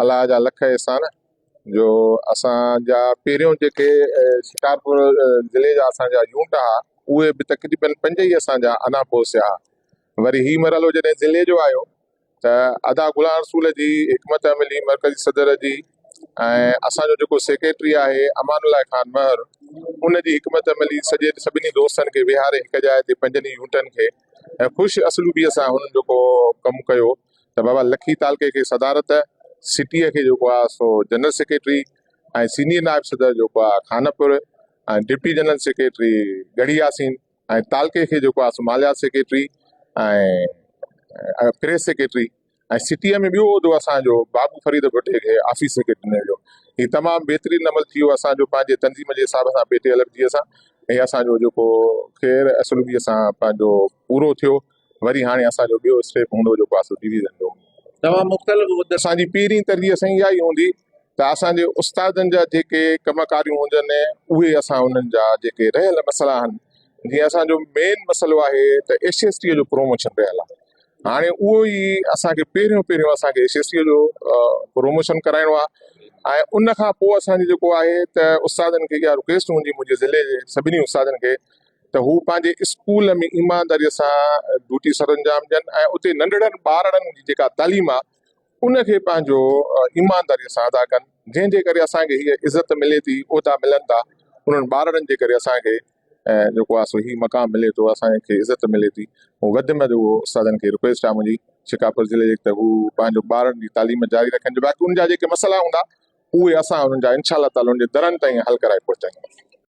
अलाह जा लख एहसान जो असांजा पहिरियों जेके शिकारपुर ज़िले जा असांजा यूनिट हुआ उहे बि तक़रीबन 5 ई असांजा अञा पहुचा। वरी ही मरहलो जॾहिं ज़िले जो आयो त अदा गुलाम रसूल जी हिकमत अमली मरकज़ी सदर जी ऐं असांजो जेको सेक्रेटरी आहे अमानुल्लाह खान महर उनजी हिकमत अमली सभिनी दोस्तनि खे विहारे हिकु जाइ ते 5 यूनिटनि खे ऐं ख़ुशि असलूबीअ सां हुननि जेको कमु कयो त बाबा लखी तालके खे सदारत, सिटीअ खे जेको आहे सो जनरल सेक्रेटरी ऐं सीनियर नायब सदर जेको आहे खानपुर ऐं डिप्टी जनरल सेक्रेटरी गढ़ी यासीन ऐं तालके खे जेको आहे सो मालियात सेक्रेटरी ऐं प्रेस सेक्रेटरी ऐं सिटीअ में ॿियो उहिदो असांजो बाबू फरीद भुट्टे खे ऑफिस सेक्रेटरी जो। हीउ तमामु बहितरीनु अमल थी वियो असांजो पंहिंजे तंज़ीम जे हिसाब सां बेटे अलॻीअ सां ऐं असांजो जेको ख़ैर असलूबीअ सां पंहिंजो पूरो थियो। वरी हाणे असांजो ॿियो स्टेप हूंदो जेको आहे सो डिवीज़न जो। तमामु मुख़्तलिफ़ असांजी पहिरीं तरजीह सां इहा ई हूंदी त असांजे उस्तादनि जा जेके कमकारियूं हुजनि उहे असां उन्हनि जा जेके रहियल मसइला आहिनि, जीअं असांजो मेन मसइलो आहे त SC/ST जो प्रोमोशन रहियल आहे। हाणे उहो ई असांखे पहिरियों असांखे SC/ST जो प्रोमोशन कराइणो आहे ऐं उन खां पोइ असांजो जेको आहे त उस्तादनि खे इहा रिक्वेस्ट हूंदी मुंहिंजे ज़िले जे सभिनी उस्तादनि खे त हू पंहिंजे स्कूल में ईमानदारीअ सां ड्यूटी सरअंजाम ॾियनि ऐं उते नंढड़नि ॿारनि जी जेका तालीम आहे उनखे पंहिंजो ईमानदारीअ सां अदा कनि, जंहिंजे करे असांखे हीअ इज़त मिले थी, उहिदा मिलनि था उन्हनि ॿारनि जे करे असांखे जेको आहे सो ही मक़ाम मिले थो, असांखे इज़त मिले थी। उहो वधि में वधि उहो उस्तादनि खे रिक्वेस्ट आहे मुंहिंजी शिकारपुर ज़िले जी त हू पंहिंजो ॿारनि जी तालीम जारी रखनि। बाक़ी उनजा जेके मसइला हूंदा उहे असां उन्हनि जा इंशाअल्लाह ताला उनजे दरनि ताईं हल कराए पहुचाईंदासीं।